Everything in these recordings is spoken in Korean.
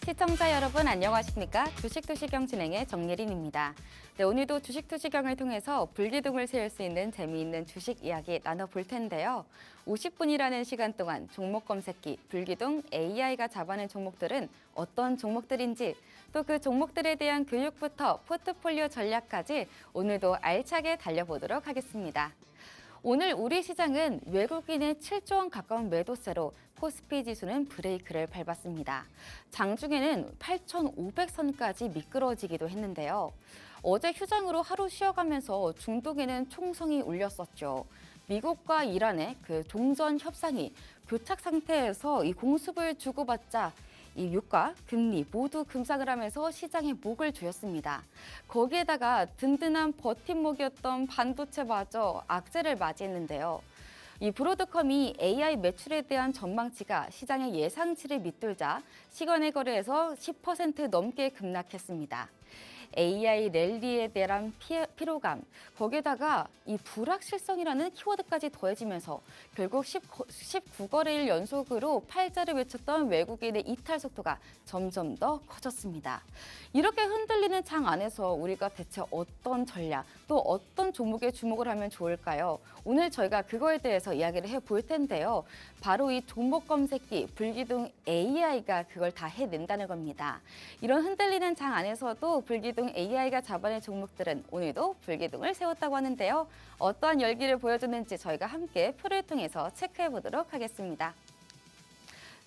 시청자 여러분 안녕하십니까? 주식투시경 진행의 정예린입니다. 네, 오늘도 주식투시경을 통해서 불기둥을 세울 수 있는 재미있는 주식 이야기 나눠볼 텐데요. 50분이라는 시간 동안 종목 검색기 불기둥 AI가 잡아낸 종목들은 어떤 종목들인지 또 그 종목들에 대한 교육부터 포트폴리오 전략까지 오늘도 알차게 달려보도록 하겠습니다. 오늘 우리 시장은 외국인의 7조 원 가까운 매도세로 코스피 지수는 브레이크를 밟았습니다. 장중에는 8,500선까지 미끄러지기도 했는데요. 어제 휴장으로 하루 쉬어가면서 중동에는 총성이 울렸었죠. 미국과 이란의 그 종전 협상이 교착 상태에서 이 공습을 주고받자 이 유가, 금리 모두 급상을 하면서 시장에 목을 조였습니다. 거기에다가 든든한 버팀목이었던 반도체마저 악재를 맞이했는데요. 이 브로드컴이 AI 매출에 대한 전망치가 시장의 예상치를 밑돌자 시간의 거래에서 10% 넘게 급락했습니다. AI 랠리에 대한 피로감, 거기에다가 이 불확실성이라는 키워드까지 더해지면서 결국 19거래일 연속으로 팔자를 외쳤던 외국인의 이탈 속도가 점점 더 커졌습니다. 이렇게 흔들리는 장 안에서 우리가 대체 어떤 전략, 또 어떤 종목에 주목을 하면 좋을까요? 오늘 저희가 그거에 대해서 이야기를 해볼 텐데요. 바로 이 종목 검색기, 불기둥 AI가 그걸 다 해낸다는 겁니다. 이런 흔들리는 장 안에서도 불기둥 AI가 잡아낸 종목들은 오늘도 불기둥을 세웠다고 하는데요. 어떠한 열기를 보여주는지 저희가 함께 표를 통해서 체크해 보도록 하겠습니다.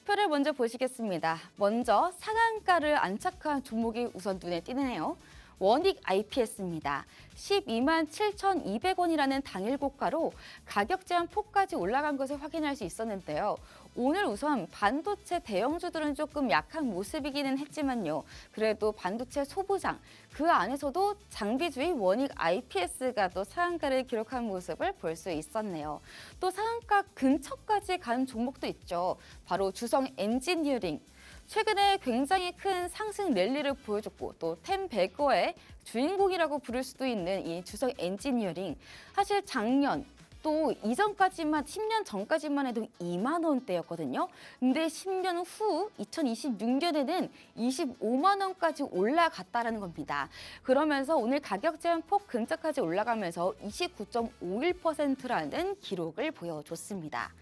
표를 먼저 보시겠습니다. 먼저 상한가를 안착한 종목이 우선 눈에 띄네요. 원익 IPS입니다. 12만 7,200원이라는 당일 고가로 가격 제한 폭까지 올라간 것을 확인할 수 있었는데요. 오늘 우선 반도체 대형주들은 조금 약한 모습이기는 했지만요. 그래도 반도체 소부장, 그 안에서도 장비주의 원익 IPS가 또 상한가를 기록한 모습을 볼 수 있었네요. 또 상한가 근처까지 간 종목도 있죠. 바로 주성 엔지니어링. 최근에 굉장히 큰 상승 랠리를 보여줬고 또 템베거의 주인공이라고 부를 수도 있는 이 주성 엔지니어링. 사실 작년 또 이전까지만 10년 전까지만 해도 2만 원대였거든요. 근데 10년 후 2026년에는 25만 원까지 올라갔다라는 겁니다. 그러면서 오늘 가격 제한 폭 근처까지 올라가면서 29.51%라는 기록을 보여줬습니다.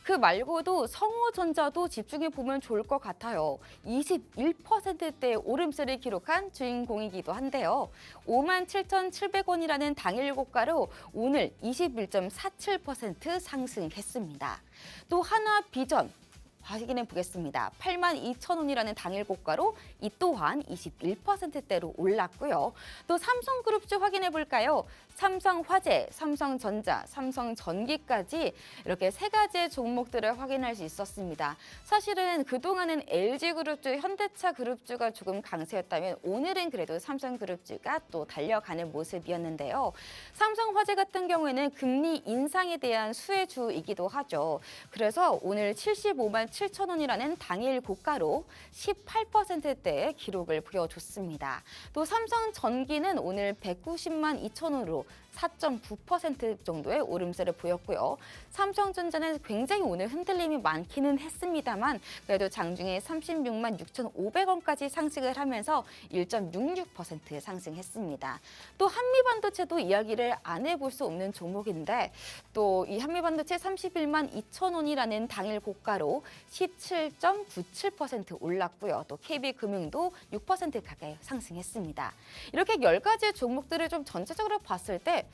그 말고도 성호전자도 집중해 보면 좋을 것 같아요. 21%대의 오름세를 기록한 주인공이기도 한데요. 57,700원이라는 당일 고가로 오늘 21.47% 상승했습니다. 또 하나비전 확인해 보겠습니다. 82,000원이라는 당일 고가로 이 또한 21%대로 올랐고요. 또 삼성그룹주 확인해 볼까요? 삼성화재, 삼성전자, 삼성전기까지 이렇게 세 가지의 종목들을 확인할 수 있었습니다. 사실은 그동안은 LG그룹주, 현대차그룹주가 조금 강세였다면 오늘은 그래도 삼성그룹주가 또 달려가는 모습이었는데요. 삼성화재 같은 경우에는 금리 인상에 대한 수혜주이기도 하죠. 그래서 오늘 75만 7,000원이라는 당일 고가로 18%대의 기록을 보여줬습니다. 또 삼성전기는 오늘 190만 2천원으로 4.9% 정도의 오름세를 보였고요. 삼성전자는 굉장히 오늘 흔들림이 많기는 했습니다만 그래도 장중에 36만 6,500원까지 상승을 하면서 1.66% 상승했습니다. 또 한미반도체도 이야기를 안 해볼 수 없는 종목인데 또 이 한미반도체 31만 2천원이라는 당일 고가로 17.97% 올랐고요. 또 KB금융도 6% 가까이 상승했습니다. 이렇게 10가지의 종목들을 좀 전체적으로 봤을 때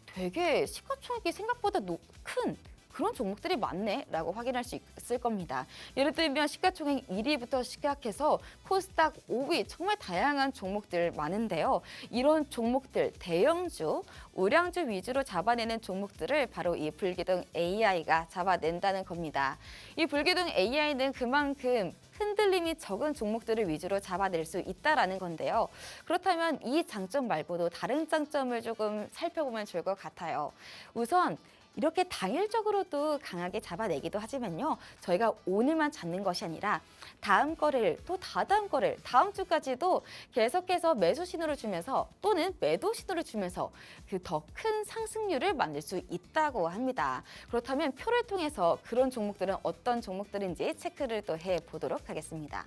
되게 시가총액이 생각보다 큰 그런 종목들이 많네 라고 확인할 수 있을 겁니다. 예를 들면 시가총액 1위부터 시작해서 코스닥 5위 정말 다양한 종목들 많은데요. 이런 종목들 대형주, 우량주 위주로 잡아내는 종목들을 바로 이 불기둥 AI가 잡아낸다는 겁니다. 이 불기둥 AI는 그만큼 흔들림이 적은 종목들을 위주로 잡아낼 수 있다라는 건데요. 그렇다면 이 장점 말고도 다른 장점을 조금 살펴보면 좋을 것 같아요. 우선 이렇게 당일적으로도 강하게 잡아내기도 하지만요. 저희가 오늘만 잡는 것이 아니라 다음 거래일 또 다다음 거래일 다음 주까지도 계속해서 매수 신호를 주면서 또는 매도 신호를 주면서 그 더 큰 상승률을 만들 수 있다고 합니다. 그렇다면 표를 통해서 그런 종목들은 어떤 종목들인지 체크를 또 해보도록 하겠습니다.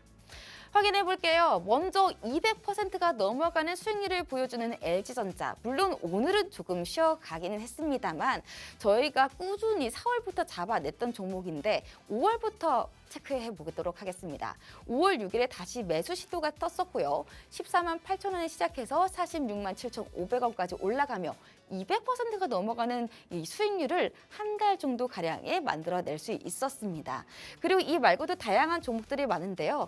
확인해 볼게요. 먼저 200%가 넘어가는 수익률을 보여주는 LG전자. 물론 오늘은 조금 쉬어가기는 했습니다만 저희가 꾸준히 4월부터 잡아냈던 종목인데 5월부터 체크해 보도록 하겠습니다. 5월 6일에 다시 매수 시도가 떴었고요. 14만 8천 원에 시작해서 46만 7,500원까지 올라가며 200%가 넘어가는 이 수익률을 한 달 정도 가량에 만들어낼 수 있었습니다. 그리고 이 말고도 다양한 종목들이 많은데요.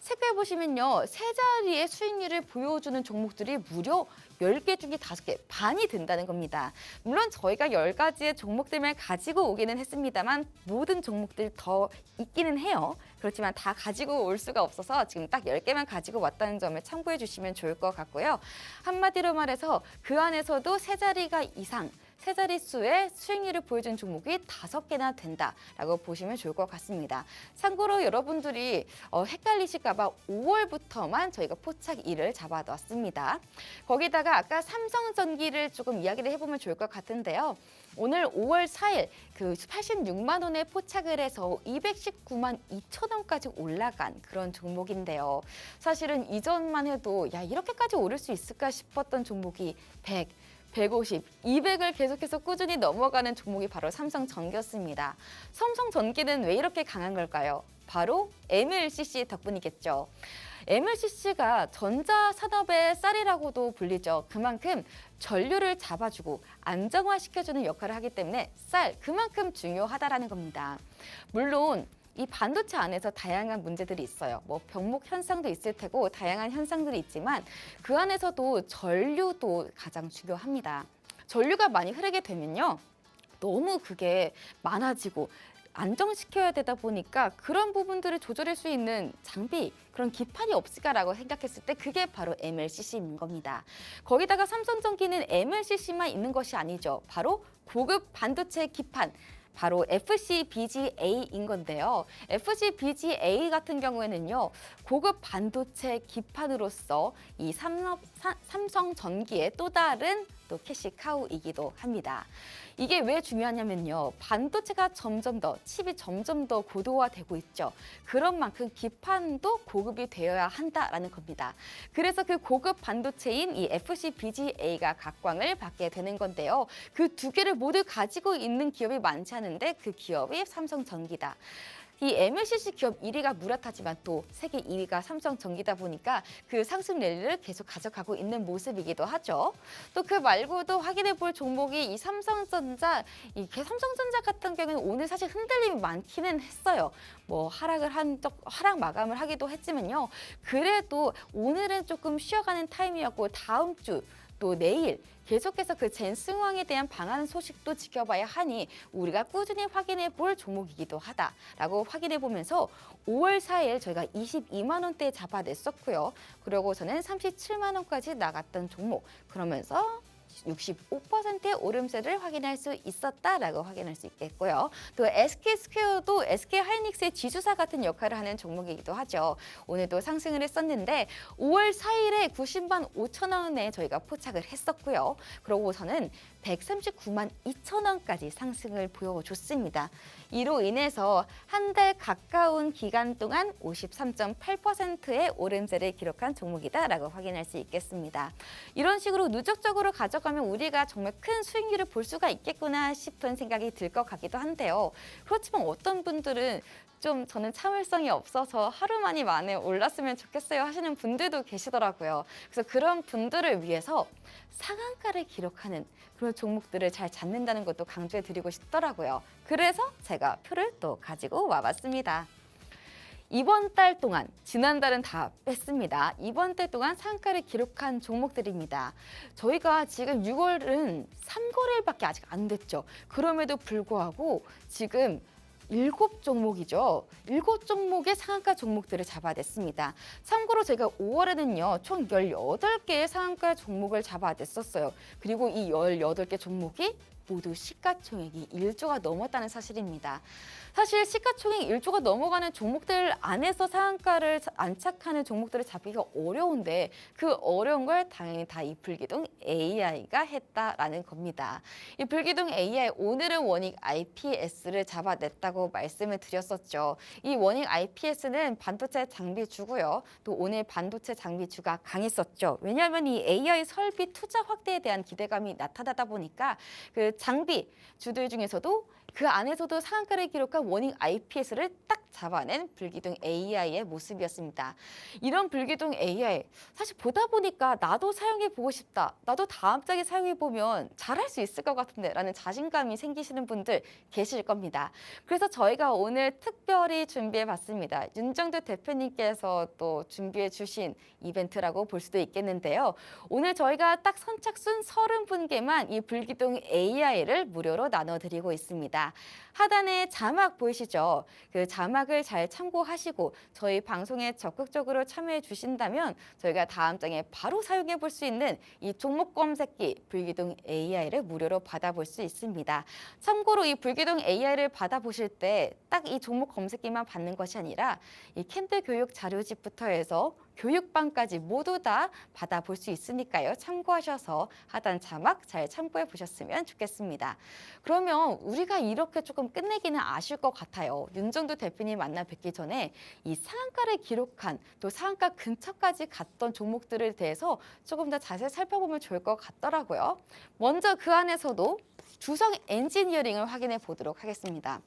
체크해 보시면요. 세 자리의 수익률을 보여주는 종목들이 무려 10개 중에 5개, 반이 된다는 겁니다. 물론 저희가 10가지의 종목들만 가지고 오기는 했습니다만 모든 종목들 더 있기는 해요. 그렇지만 다 가지고 올 수가 없어서 지금 딱 10개만 가지고 왔다는 점을 참고해 주시면 좋을 것 같고요. 한마디로 말해서 그 안에서도 세 자리가 이상, 세 자릿수의 수익률을 보여준 종목이 5개나 된다라고 보시면 좋을 것 같습니다. 참고로 여러분들이 헷갈리실까 봐 5월부터만 저희가 포착 1을 잡아놨습니다. 거기다가 아까 삼성전기를 조금 이야기를 해보면 좋을 것 같은데요. 오늘 5월 4일 그 86만 원에 포착을 해서 219만 2천 원까지 올라간 그런 종목인데요. 사실은 이전만 해도 야 이렇게까지 오를 수 있을까 싶었던 종목이 100, 150, 200을 계속해서 꾸준히 넘어가는 종목이 바로 삼성전기였습니다. 삼성전기는 왜 이렇게 강한 걸까요? 바로 MLCC 덕분이겠죠. MLCC가 전자산업의 쌀이라고도 불리죠. 그만큼 전류를 잡아주고 안정화시켜주는 역할을 하기 때문에 쌀 그만큼 중요하다라는 겁니다. 물론 이 반도체 안에서 다양한 문제들이 있어요. 뭐 병목 현상도 있을 테고 다양한 현상들이 있지만 그 안에서도 전류도 가장 중요합니다. 전류가 많이 흐르게 되면요. 너무 그게 많아지고 안정시켜야 되다 보니까 그런 부분들을 조절할 수 있는 장비, 그런 기판이 없을까라고 생각했을 때 그게 바로 MLCC인 겁니다. 거기다가 삼성전기는 MLCC만 있는 것이 아니죠. 바로 고급 반도체 기판, 바로 FCBGA인 건데요. FCBGA 같은 경우에는요. 고급 반도체 기판으로서 이 삼성전기의 또 다른 또 캐시카우이기도 합니다. 이게 왜 중요하냐면요. 반도체가 점점 더, 칩이 점점 더 고도화되고 있죠. 그런 만큼 기판도 고급이 되어야 한다라는 겁니다. 그래서 그 고급 반도체인 이 FCBGA가 각광을 받게 되는 건데요. 그 두 개를 모두 가지고 있는 기업이 많지 않은데 그 기업이 삼성전기다. 이 MLCC 기업 1위가 무라타지만 또 세계 2위가 삼성전기다 보니까 그 상승 랠리를 계속 가져가고 있는 모습이기도 하죠. 또 그 말고도 확인해 볼 종목이 이 삼성전자 같은 경우는 오늘 사실 흔들림이 많기는 했어요. 뭐 하락 마감을 하기도 했지만요. 그래도 오늘은 조금 쉬어가는 타임이었고 다음 주 또 내일 계속해서 그 젠승왕에 대한 방한 소식도 지켜봐야 하니 우리가 꾸준히 확인해 볼 종목이기도 하다라고 확인해 보면서 5월 4일 저희가 22만 원대에 잡아냈었고요. 그러고서는 37만 원까지 나갔던 종목. 그러면서 65%의 오름세를 확인할 수 있었다라고 확인할 수 있겠고요. 또 SK스퀘어도 SK하이닉스의 지주사 같은 역할을 하는 종목이기도 하죠. 오늘도 상승을 했었는데 5월 4일에 90만 5천 원에 저희가 포착을 했었고요. 그러고서는 139만 2천 원까지 상승을 보여줬습니다. 이로 인해서 한 달 가까운 기간 동안 53.8%의 오름세를 기록한 종목이다라고 확인할 수 있겠습니다. 이런 식으로 누적적으로 가져가면 우리가 정말 큰 수익률을 볼 수가 있겠구나 싶은 생각이 들 것 같기도 한데요. 그렇지만 어떤 분들은 좀 저는 참을성이 없어서 하루만이 만에 올랐으면 좋겠어요 하시는 분들도 계시더라고요. 그래서 그런 분들을 위해서 상한가를 기록하는 그런 종목들을 잘 잡는다는 것도 강조해 드리고 싶더라고요. 그래서 제가 표를 또 가지고 와봤습니다. 이번 달 동안, 지난달은 다 뺐습니다. 이번 달 동안 상한가를 기록한 종목들입니다. 저희가 지금 6월은 3거래일밖에 아직 안 됐죠. 그럼에도 불구하고 지금 7종목이죠. 7종목의 상한가 종목들을 잡아냈습니다. 참고로 제가 5월에는요. 총 18개의 상한가 종목을 잡아냈었어요. 그리고 이 18개 종목이 모두 시가총액이 1조가 넘었다는 사실입니다. 사실 시가총액 1조가 넘어가는 종목들 안에서 상한가를 안착하는 종목들을 잡기가 어려운데 그 어려운 걸 당연히 다 이 불기둥 AI가 했다라는 겁니다. 이 불기둥 AI 오늘은 원익 IPS를 잡아냈다고 말씀을 드렸었죠. 이 원익 IPS는 반도체 장비주고요. 또 오늘 반도체 장비주가 강했었죠. 왜냐하면 이 AI 설비 투자 확대에 대한 기대감이 나타나다 보니까 그 장비 주들 중에서도 그 안에서도 상한가를 기록한 원익 IPS를 딱 잡아낸 불기둥 AI의 모습이었습니다. 이런 불기둥 AI 사실 보다 보니까 나도 사용해보고 싶다. 나도 다음 장에 사용해보면 잘할 수 있을 것 같은데 라는 자신감이 생기시는 분들 계실 겁니다. 그래서 저희가 오늘 특별히 준비해봤습니다. 윤정두 대표님께서 또 준비해 주신 이벤트라고 볼 수도 있겠는데요. 오늘 저희가 딱 선착순 30분께만 이 불기둥 AI를 무료로 나눠드리고 있습니다. 하단에 자막 보이시죠? 그 자막을 잘 참고하시고 저희 방송에 적극적으로 참여해 주신다면 저희가 다음 장에 바로 사용해 볼 수 있는 이 종목 검색기 불기둥 AI를 무료로 받아볼 수 있습니다. 참고로 이 불기둥 AI를 받아보실 때 딱 이 종목 검색기만 받는 것이 아니라 이 캔들 교육 자료집부터 해서 교육방까지 모두 다 받아볼 수 있으니까요. 참고하셔서 하단 자막 잘 참고해 보셨으면 좋겠습니다. 그러면 우리가 이렇게 조금 끝내기는 아쉬울 것 같아요. 윤정두 대표님 만나 뵙기 전에 이 상한가를 기록한 또 상한가 근처까지 갔던 종목들에 대해서 조금 더 자세히 살펴보면 좋을 것 같더라고요. 먼저 그 안에서도 주성 엔지니어링을 확인해 보도록 하겠습니다.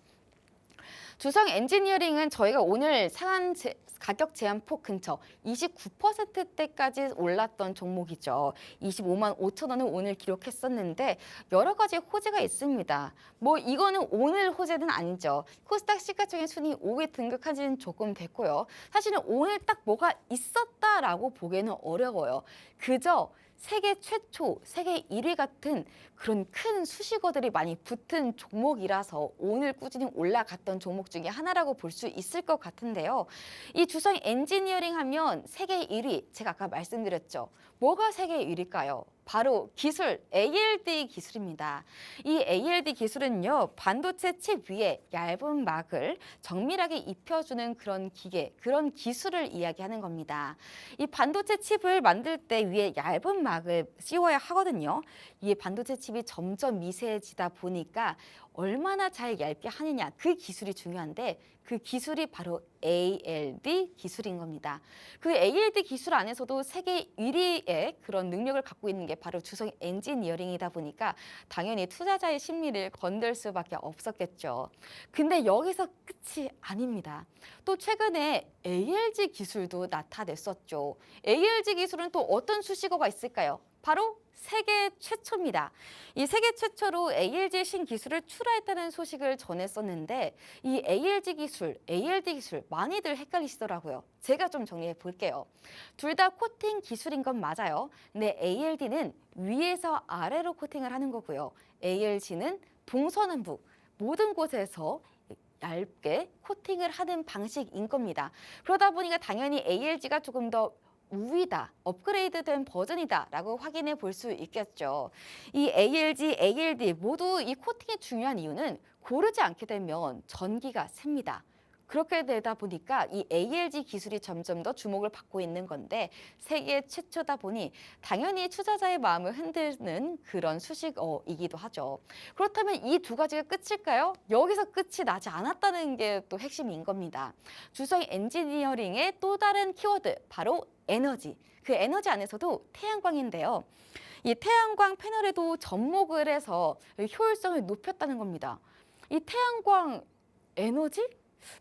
주성 엔지니어링은 저희가 오늘 상한 가격 제한폭 근처 29%대까지 올랐던 종목이죠. 25만 5천 원을 오늘 기록했었는데 여러 가지 호재가 있습니다. 뭐 이거는 오늘 호재는 아니죠. 코스닥 시가총액 순위 5위 등극한 지는 조금 됐고요. 사실은 오늘 딱 뭐가 있었다라고 보기에는 어려워요. 그저 세계 최초, 세계 1위 같은 그런 큰 수식어들이 많이 붙은 종목이라서 오늘 꾸준히 올라갔던 종목 중에 하나라고 볼 수 있을 것 같은데요. 이 주성 엔지니어링 하면 세계 1위, 제가 아까 말씀드렸죠. 뭐가 세계 1위일까요? 바로 기술, ALD 기술입니다. 이 ALD 기술은요, 반도체 칩 위에 얇은 막을 정밀하게 입혀주는 그런 기계, 그런 기술을 이야기하는 겁니다. 이 반도체 칩을 만들 때 위에 얇은 막을 씌워야 하거든요. 이 반도체 칩이 점점 미세해지다 보니까 얼마나 잘 얇게 하느냐, 그 기술이 중요한데 그 기술이 바로 ALD 기술인 겁니다. 그 ALD 기술 안에서도 세계 1위의 그런 능력을 갖고 있는 게 바로 주성 엔지니어링이다 보니까 당연히 투자자의 심리를 건들 수밖에 없었겠죠. 근데 여기서 끝이 아닙니다. 또 최근에 ALG 기술도 나타냈었죠. ALG 기술은 또 어떤 수식어가 있을까요? 바로 세계 최초입니다. 이 세계 최초로 ALG 신기술을 출하했다는 소식을 전했었는데 이 ALG 기술, ALD 기술 많이들 헷갈리시더라고요. 제가 좀 정리해 볼게요. 둘 다 코팅 기술인 건 맞아요. 근데 ALD는 위에서 아래로 코팅을 하는 거고요. ALG는 동서남북 모든 곳에서 얇게 코팅을 하는 방식인 겁니다. 그러다 보니까 당연히 ALG가 조금 더 우위다, 업그레이드된 버전이다 라고 확인해 볼 수 있겠죠. 이 ALG, ALD 모두 이 코팅이 중요한 이유는 고르지 않게 되면 전기가 셉니다. 그렇게 되다 보니까 이 ALG 기술이 점점 더 주목을 받고 있는 건데 세계 최초다 보니 당연히 투자자의 마음을 흔드는 그런 수식어이기도 하죠. 그렇다면 이 두 가지가 끝일까요? 여기서 끝이 나지 않았다는 게 또 핵심인 겁니다. 주성 엔지니어링의 또 다른 키워드 바로 에너지. 그 에너지 안에서도 태양광인데요. 이 태양광 패널에도 접목을 해서 효율성을 높였다는 겁니다. 이 태양광 에너지?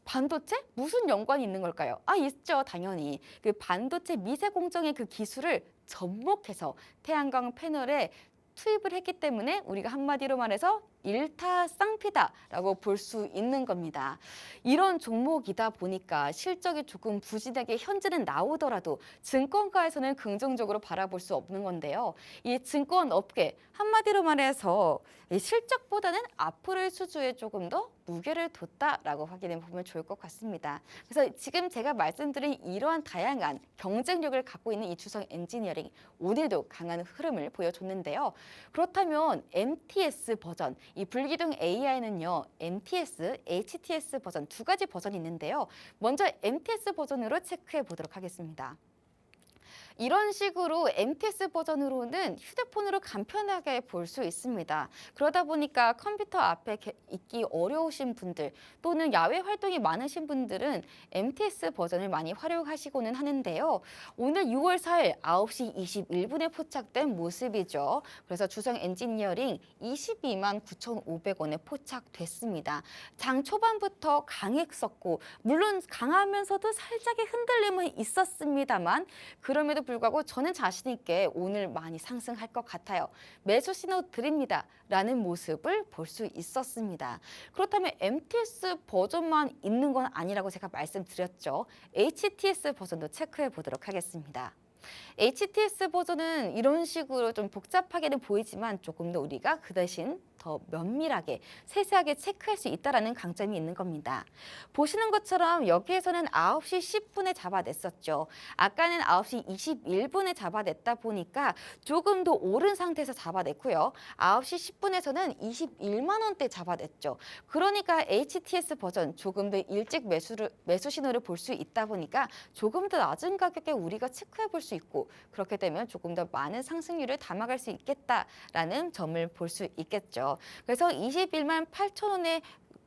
반도체? 무슨 연관이 있는 걸까요? 있죠, 당연히. 그 반도체 미세 공정의 그 기술을 접목해서 태양광 패널에 투입을 했기 때문에 우리가 한마디로 말해서 일타쌍피다라고 볼 수 있는 겁니다. 이런 종목이다 보니까 실적이 조금 부진하게 현재는 나오더라도 증권가에서는 긍정적으로 바라볼 수 없는 건데요. 이 증권업계 한마디로 말해서 이 실적보다는 앞으로의 수주에 조금 더 무게를 뒀다라고 확인해 보면 좋을 것 같습니다. 그래서 지금 제가 말씀드린 이러한 다양한 경쟁력을 갖고 있는 이 주성 엔지니어링 오늘도 강한 흐름을 보여줬는데요. 그렇다면 MTS 버전, 이 불기둥 AI는요, MTS, HTS 버전 두 가지 버전이 있는데요. 먼저 MTS 버전으로 체크해 보도록 하겠습니다. 이런 식으로 MTS 버전으로는 휴대폰으로 간편하게 볼 수 있습니다. 그러다 보니까 컴퓨터 앞에 있기 어려우신 분들 또는 야외 활동이 많으신 분들은 MTS 버전을 많이 활용하시고는 하는데요. 오늘 6월 4일 9시 21분에 포착된 모습이죠. 그래서 주성 엔지니어링 22만 9,500원에 포착됐습니다. 장 초반부터 강했었고 물론 강하면서도 살짝의 흔들림은 있었습니다만 그럼에도 불구하고 저는 자신 있게 오늘 많이 상승할 것 같아요. 매수 신호 드립니다. 라는 모습을 볼 수 있었습니다. 그렇다면 MTS 버전만 있는 건 아니라고 제가 말씀드렸죠. HTS 버전도 체크해 보도록 하겠습니다. HTS 버전은 이런 식으로 좀 복잡하게는 보이지만 조금 더 우리가 그 대신 더 면밀하게 세세하게 체크할 수 있다는 강점이 있는 겁니다. 보시는 것처럼 여기에서는 9시 10분에 잡아냈었죠. 아까는 9시 21분에 잡아냈다 보니까 조금 더 오른 상태에서 잡아냈고요. 9시 10분에서는 21만 원대 잡아냈죠. 그러니까 HTS 버전 조금 더 일찍 매수 신호를 볼 수 있다 보니까 조금 더 낮은 가격에 우리가 체크해 볼 수 있고 그렇게 되면 조금 더 많은 상승률을 담아갈 수 있겠다라는 점을 볼 수 있겠죠. 그래서 21만 8천 원에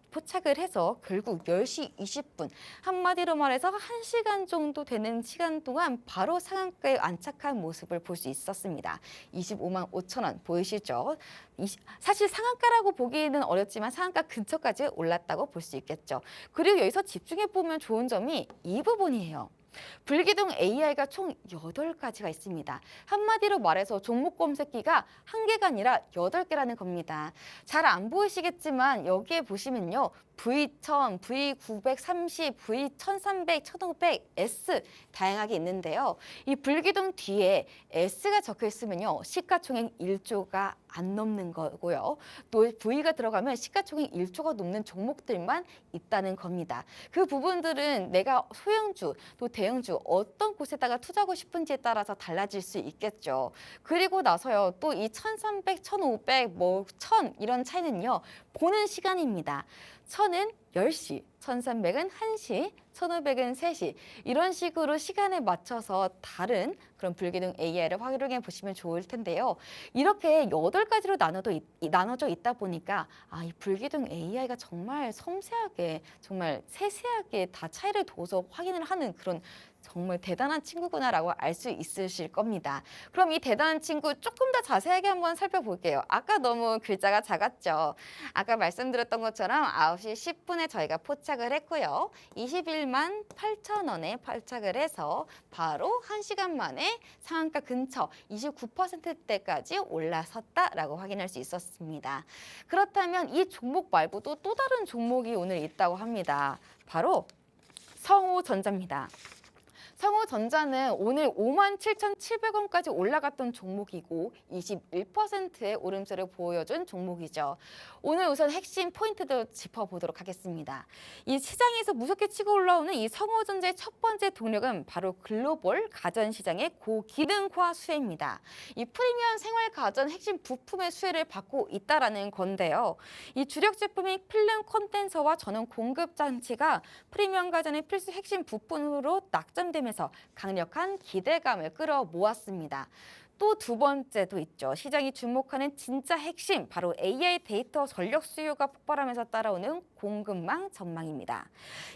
포착을 해서 결국 10시 20분 한마디로 말해서 1시간 정도 되는 시간 동안 바로 상한가에 안착한 모습을 볼 수 있었습니다. 25만 5천 원 보이시죠? 사실 상한가라고 보기에는 어렵지만 상한가 근처까지 올랐다고 볼 수 있겠죠. 그리고 여기서 집중해 보면 좋은 점이 이 부분이에요. 불기둥 AI가 총 8가지가 있습니다. 한마디로 말해서 종목 검색기가 1개가 아니라 8개라는 겁니다. 잘 안 보이시겠지만 여기에 보시면요. V1000, V930, V1300, 1500, S 다양하게 있는데요. 이 불기둥 뒤에 S가 적혀 있으면요. 시가총액 1조가 안 넘는 거고요. 또 V가 들어가면 시가총액 1조가 넘는 종목들만 있다는 겁니다. 그 부분들은 내가 소형주 또 대형주 어떤 곳에다가 투자하고 싶은지에 따라서 달라질 수 있겠죠. 그리고 나서요. 또 이 1300, 1500, 뭐 1000 이런 차이는요. 보는 시간입니다. 1000은 10시, 1300은 1시, 1500은 3시 이런 식으로 시간에 맞춰서 다른 그런 불기둥 AI를 활용해 보시면 좋을 텐데요. 이렇게 8가지로 나눠져 있다 보니까 이 불기둥 AI가 정말 섬세하게 정말 세세하게 다 차이를 둬서 확인을 하는 그런 정말 대단한 친구구나라고 알 수 있으실 겁니다. 그럼 이 대단한 친구 조금 더 자세하게 한번 살펴볼게요. 아까 너무 글자가 작았죠. 아까 말씀드렸던 것처럼 9시 10분에 저희가 포착을 했고요. 21만 8천 원에 포착을 해서 바로 1시간 만에 상한가 근처 29%대까지 올라섰다라고 확인할 수 있었습니다. 그렇다면 이 종목 말고도 또 다른 종목이 오늘 있다고 합니다. 바로 성우전자입니다. 성우전자는 오늘 57,700원까지 올라갔던 종목이고 21%의 오름세를 보여준 종목이죠. 오늘 우선 핵심 포인트도 짚어보도록 하겠습니다. 이 시장에서 무섭게 치고 올라오는 이 성우전자의 첫 번째 동력은 바로 글로벌 가전시장의 고기능화 수혜입니다. 이 프리미엄 생활가전 핵심 부품의 수혜를 받고 있다는 건데요. 이 주력 제품인 필름 콘덴서와 전원 공급 장치가 프리미엄 가전의 필수 핵심 부품으로 낙점되면서 강력한 기대감을 끌어모았습니다. 또 두 번째도 있죠. 시장이 주목하는 진짜 핵심, 바로 AI 데이터 전력 수요가 폭발하면서 따라오는 공급망 전망입니다.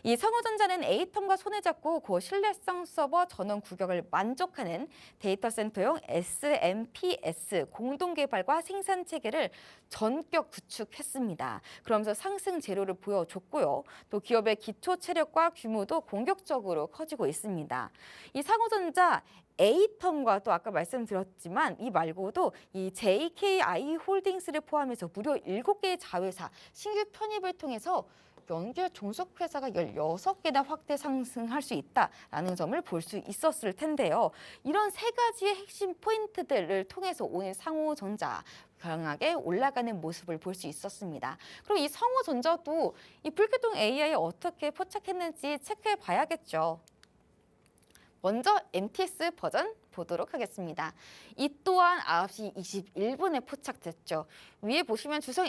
이 성우전자는 에이텀과 손에 잡고 고신뢰성 서버 전원 구격을 만족하는 데이터 센터용 SMPS 공동 개발과 생산 체계를 전격 구축했습니다. 그러면서 상승 재료를 보여줬고요. 또 기업의 기초 체력과 규모도 공격적으로 커지고 있습니다. 이 성우전자 에이텀과 또 아까 말씀드렸던 말씀드렸지만 이 말고도 이 JKI 홀딩스를 포함해서 무려 7개의 자회사 신규 편입을 통해서 연결 종속회사가 16개나 확대 상승할 수 있다라는 점을 볼 수 있었을 텐데요. 이런 세 가지의 핵심 포인트들을 통해서 오늘 상호전자 강하게 올라가는 모습을 볼 수 있었습니다. 그리고 이 상호전자도 이 불기둥 AI에 어떻게 포착했는지 체크해 봐야겠죠. 먼저 MTS 버전 보도록 하겠습니다. 이 또한 9시 21분에 포착됐죠. 위에 보시면 주성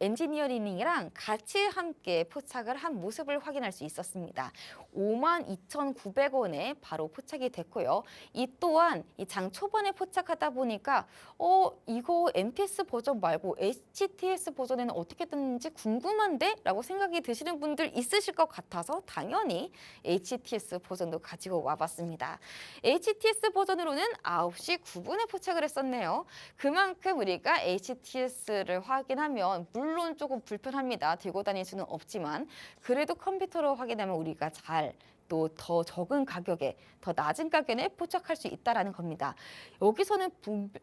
엔지니어링이랑 같이 함께 포착을 한 모습을 확인할 수 있었습니다. 52,900원에 바로 포착이 됐고요. 이 또한 이 장 초반에 포착하다 보니까 이거 MTS 버전 말고 HTS 버전에는 어떻게 됐는지 궁금한데? 라고 생각이 드시는 분들 있으실 것 같아서 당연히 HTS 버전도 가지고 와봤습니다. HTS 버전으로는 9시 9분에 포착을 했었네요. 그만큼 우리가 HTS를 확인하면 물론 조금 불편합니다. 들고 다닐 수는 없지만 그래도 컴퓨터로 확인하면 우리가 잘 또 더 적은 가격에 더 낮은 가격에 포착할 수 있다는 겁니다. 여기서는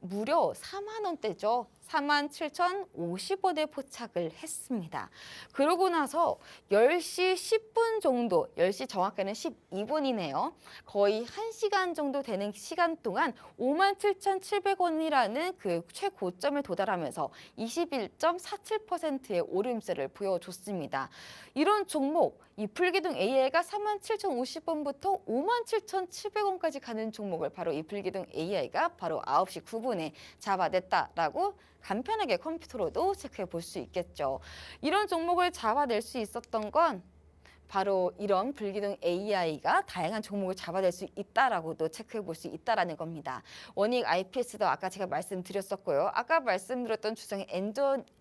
무려 4만 원대죠. 47,050원에 포착을 했습니다. 그러고 나서 10시 10분 정도, 10시 정확하게는 12분이네요. 거의 1시간 정도 되는 시간 동안 57,700원이라는 그 최고점을 도달하면서 21.47%의 오름세를 보여줬습니다. 이런 종목, 이 불기둥 AI가 47,050원부터 57,700원까지 가는 종목을 바로 이 불기둥 AI가 바로 9시 9분에 잡아냈다라고 간편하게 컴퓨터로도 체크해 볼 수 있겠죠. 이런 종목을 잡아낼 수 있었던 건 바로 이런 불기둥 AI가 다양한 종목을 잡아낼 수 있다라고도 체크해 볼 수 있다라는 겁니다. 원익 IPS도 아까 제가 말씀드렸었고요. 아까 말씀드렸던 주성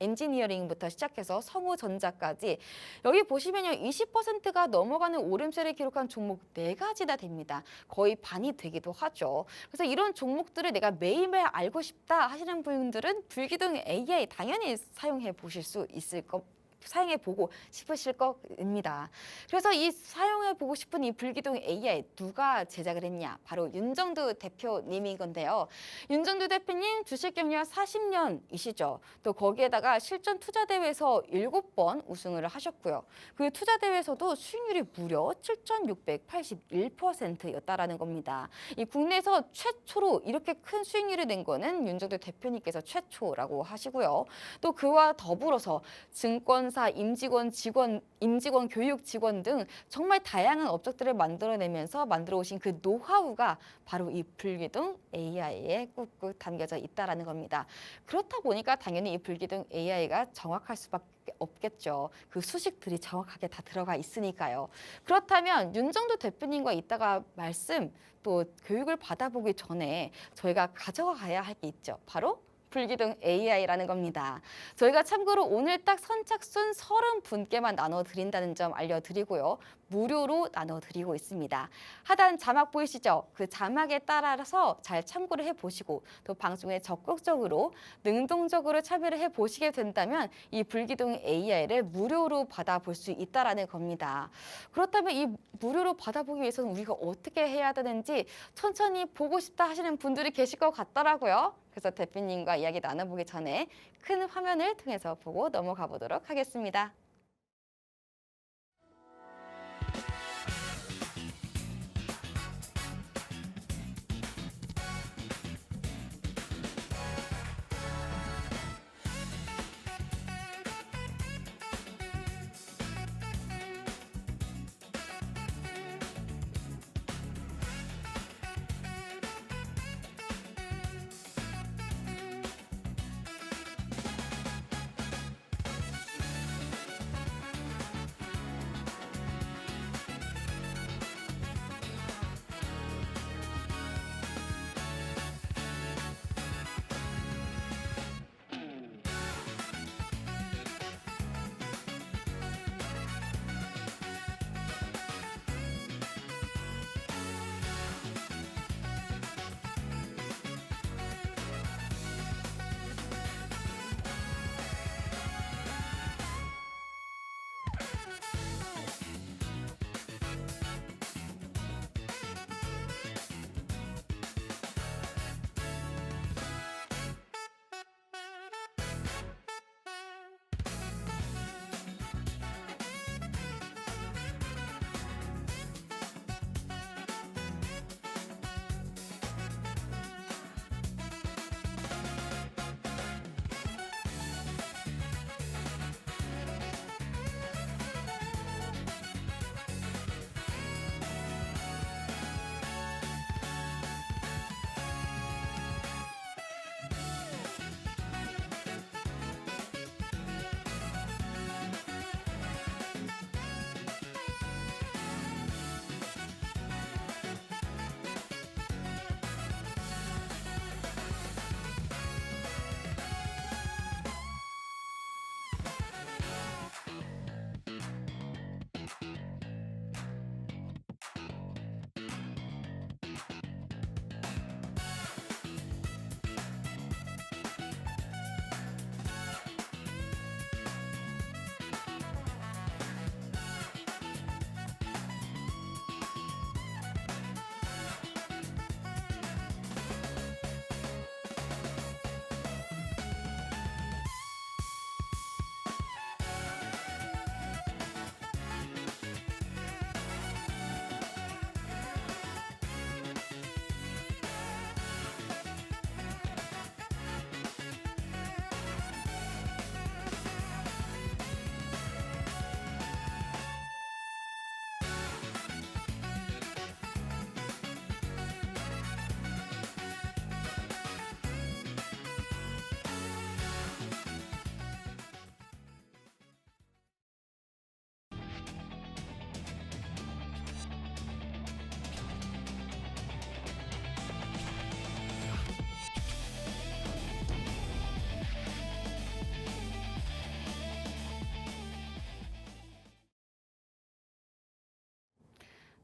엔지니어링부터 시작해서 성우전자까지 여기 보시면요. 20%가 넘어가는 오름세를 기록한 종목 4가지나 됩니다. 거의 반이 되기도 하죠. 그래서 이런 종목들을 내가 매일매일 알고 싶다 하시는 분들은 불기둥 AI 당연히 사용해 보실 수 있을 겁니다. 사용해보고 싶으실 겁니다. 그래서 이 사용해보고 싶은 이 불기둥 AI 누가 제작을 했냐? 바로 윤정두 대표님인 건데요. 윤정두 대표님 주식 경력 40년이시죠. 또 거기에다가 실전 투자대회에서 7번 우승을 하셨고요. 그 투자대회에서도 수익률이 무려 7,681%였다라는 겁니다. 이 국내에서 최초로 이렇게 큰 수익률이 낸 거는 윤정두 대표님께서 최초라고 하시고요. 또 그와 더불어서 증권사, 임직원, 교육 직원 등 정말 다양한 업적들을 만들어내면서 만들어 오신 그 노하우가 바로 이 불기둥 AI에 꾹꾹 담겨져 있다라는 겁니다. 그렇다 보니까 당연히 이 불기둥 AI가 정확할 수밖에 없겠죠. 그 수식들이 정확하게 다 들어가 있으니까요. 그렇다면 윤정두 대표님과 이따가 말씀 또 교육을 받아보기 전에 저희가 가져가야 할 게 있죠. 바로 불기둥 AI라는 겁니다. 저희가 참고로 오늘 딱 선착순 30분께만 나눠드린다는 점 알려드리고요. 무료로 나눠드리고 있습니다. 하단 자막 보이시죠? 그 자막에 따라서 잘 참고를 해보시고 또 방송에 적극적으로 능동적으로 참여를 해보시게 된다면 이 불기둥 AI를 무료로 받아볼 수 있다는 겁니다. 그렇다면 이 무료로 받아보기 위해서는 우리가 어떻게 해야 되는지 천천히 보고 싶다 하시는 분들이 계실 것 같더라고요. 그래서 대표님과 이야기 나눠보기 전에 큰 화면을 통해서 보고 넘어가 보도록 하겠습니다.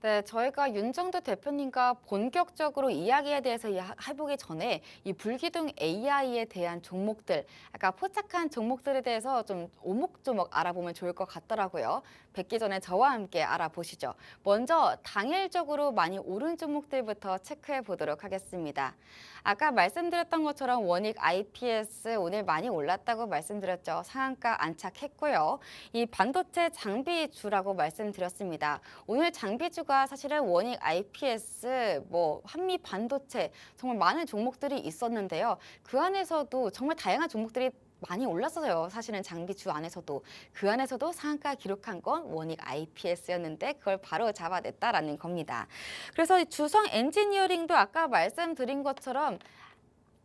네, 저희가 윤정도 대표님과 본격적으로 이야기에 대해서 해보기 전에 이 불기둥 AI에 대한 종목들, 아까 포착한 종목들에 대해서 좀 오목조목 알아보면 좋을 것 같더라고요. 뵙기 전에 저와 함께 알아보시죠. 먼저 당일적으로 많이 오른 종목들부터 체크해 보도록 하겠습니다. 아까 말씀드렸던 것처럼 원익 IPS 오늘 많이 올랐다고 말씀드렸죠. 상한가 안착했고요. 이 반도체 장비주라고 말씀드렸습니다. 오늘 장비주가 사실은 원익 IPS, 한미 반도체 정말 많은 종목들이 있었는데요. 그 안에서도 정말 다양한 종목들이 많이 올랐어요. 사실은 장비주 안에서도. 그 안에서도 상한가 기록한 건 원익 IPS였는데 그걸 바로 잡아냈다라는 겁니다. 그래서 주성 엔지니어링도 아까 말씀드린 것처럼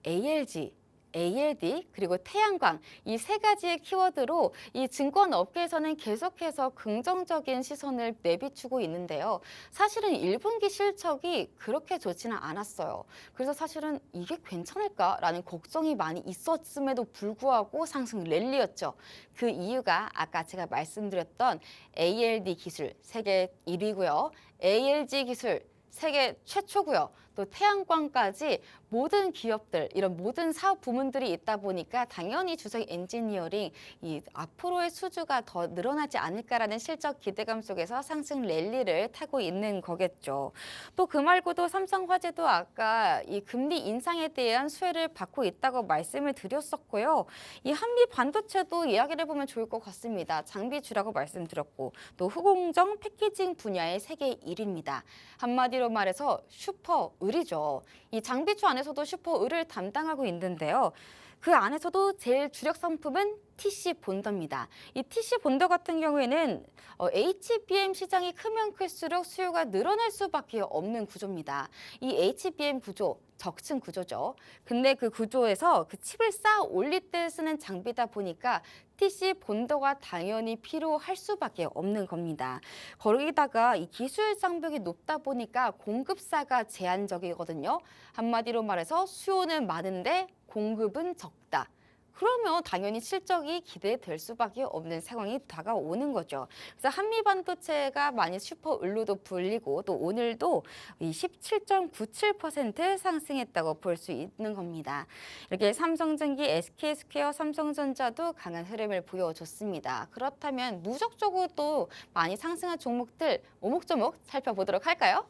ALG, ALD 그리고 태양광 이 세 가지의 키워드로 이 증권 업계에서는 계속해서 긍정적인 시선을 내비추고 있는데요. 사실은 1분기 실적이 그렇게 좋지는 않았어요. 그래서 사실은 이게 괜찮을까라는 걱정이 많이 있었음에도 불구하고 상승 랠리였죠. 그 이유가 아까 제가 말씀드렸던 ALD 기술 세계 1위고요. ALG 기술 세계 최초고요. 또 태양광까지 모든 기업들, 이런 모든 사업 부문들이 있다 보니까 당연히 주성 엔지니어링 이 앞으로의 수주가 더 늘어나지 않을까라는 실적 기대감 속에서 상승 랠리를 타고 있는 거겠죠. 또 그 말고도 삼성화재도 아까 이 금리 인상에 대한 수혜를 받고 있다고 말씀을 드렸었고요. 이 한미 반도체도 이야기를 해보면 좋을 것 같습니다. 장비주라고 말씀드렸고 또 후공정 패키징 분야의 세계 1위입니다. 한마디로 말해서 슈퍼 을이죠. 이 장비주 안에서도 슈퍼 을을 담당하고 있는데요. 그 안에서도 제일 주력 상품은 TC 본더입니다. 이 TC 본더 같은 경우에는 HBM 시장이 크면 클수록 수요가 늘어날 수밖에 없는 구조입니다. 이 HBM 구조, 적층 구조죠. 근데 그 구조에서 그 칩을 쌓아 올릴 때 쓰는 장비다 보니까 TC 본더가 당연히 필요할 수밖에 없는 겁니다. 거기다가 이 기술 장벽이 높다 보니까 공급사가 제한적이거든요. 한마디로 말해서 수요는 많은데 공급은 적다. 그러면 당연히 실적이 기대될 수밖에 없는 상황이 다가오는 거죠. 그래서 한미 반도체가 많이 슈퍼을로도 불리고 또 오늘도 이 17.97% 상승했다고 볼 수 있는 겁니다. 이렇게 삼성전기, SK스퀘어, 삼성전자도 강한 흐름을 보여줬습니다. 그렇다면 누적적으로 또 많이 상승한 종목들 오목조목 살펴보도록 할까요?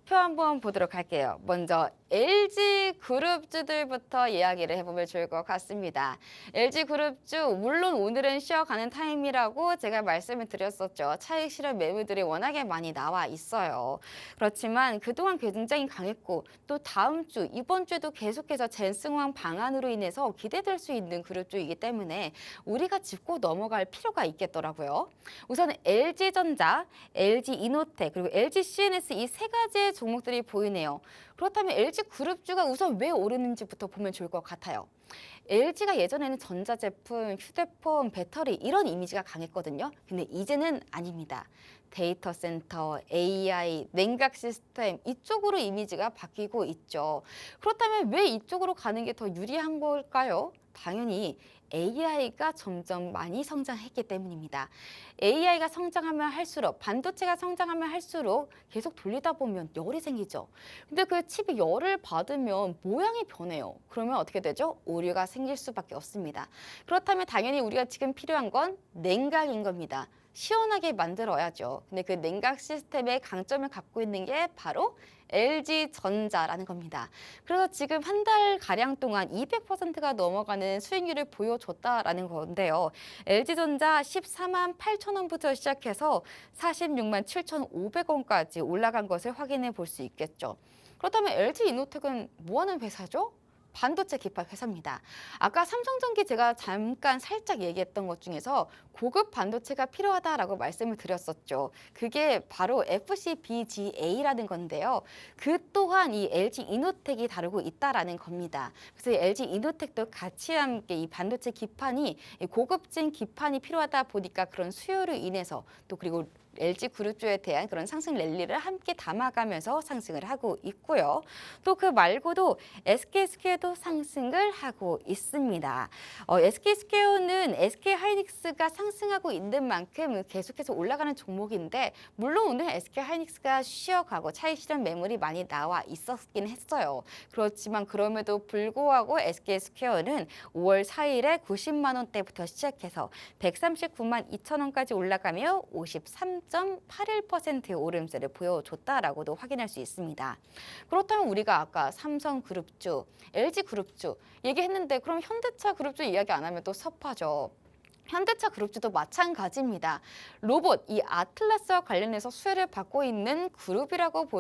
표 한번 보도록 할게요. 먼저 LG그룹주들부터 이야기를 해보면 좋을 것 같습니다. LG그룹주 물론 오늘은 쉬어가는 타임이라고 제가 말씀을 드렸었죠. 차익 실현 매물들이 워낙에 많이 나와 있어요. 그렇지만 그동안 굉장히 강했고 또 다음 주, 이번 주에도 계속해서 젠승왕 방안으로 인해서 기대될 수 있는 그룹주이기 때문에 우리가 짚고 넘어갈 필요가 있겠더라고요. 우선 LG전자, LG이노텍 그리고 LGCNS 이 세 가지의 종목들이 보이네요. 그렇다면 LG그룹주가 우선 왜 오르는지부터 보면 좋을 것 같아요. LG가 예전에는 전자제품, 휴대폰, 배터리 이런 이미지가 강했거든요. 근데 이제는 아닙니다. 데이터 센터, AI, 냉각 시스템 이쪽으로 이미지가 바뀌고 있죠. 그렇다면 왜 이쪽으로 가는 게 더 유리한 걸까요? 당연히 AI가 점점 많이 성장했기 때문입니다. AI가 성장하면 할수록 반도체가 성장하면 할수록 계속 돌리다 보면 열이 생기죠. 근데 그 칩이 열을 받으면 모양이 변해요. 그러면 어떻게 되죠? 오류가 생길 수밖에 없습니다. 그렇다면 당연히 우리가 지금 필요한 건 냉각인 겁니다. 시원하게 만들어야죠. 근데 그 냉각 시스템의 강점을 갖고 있는 게 바로 LG전자라는 겁니다. 그래서 지금 한 달 가량 동안 200%가 넘어가는 수익률을 보여줬다라는 건데요. LG전자 14만 8천 원부터 시작해서 46만 7,500원까지 올라간 것을 확인해 볼 수 있겠죠. 그렇다면 LG이노텍은 뭐 하는 회사죠? 반도체 기판 회사입니다. 아까 삼성전기 제가 잠깐 살짝 얘기했던 것 중에서 고급 반도체가 필요하다라고 말씀을 드렸었죠. 그게 바로 FCBGA라는 건데요. 그 또한 이 LG이노텍이 다루고 있다라는 겁니다. 그래서 LG이노텍도 같이 함께 이 반도체 기판이 고급진 기판이 필요하다 보니까 그런 수요로 인해서 또 그리고 LG그룹주에 대한 그런 상승 랠리를 함께 담아가면서 상승을 하고 있고요. 또 그 말고도 SK스퀘어도 상승을 하고 있습니다. SK스퀘어는 SK하이닉스가 상승하고 있는 만큼 계속해서 올라가는 종목인데 물론 오늘 SK하이닉스가 쉬어가고 차익 실현 매물이 많이 나와 있었긴 했어요. 그렇지만 그럼에도 불구하고 SK스퀘어는 5월 4일에 90만 원대부터 시작해서 139만 2천 원까지 올라가며 53.81%의 오름세를 보여줬다라고도 확인할 수 있습니다. 그렇다면 우리가 아까 삼성그룹주, LG그룹주 얘기했는데 그럼 현대차 그룹주 이야기 안 하면 또 섭하죠. 현대차 그룹주도 마찬가지입니다. 로봇, 이 아틀라스와 관련해서 수혜를 받고 있는 그룹이라고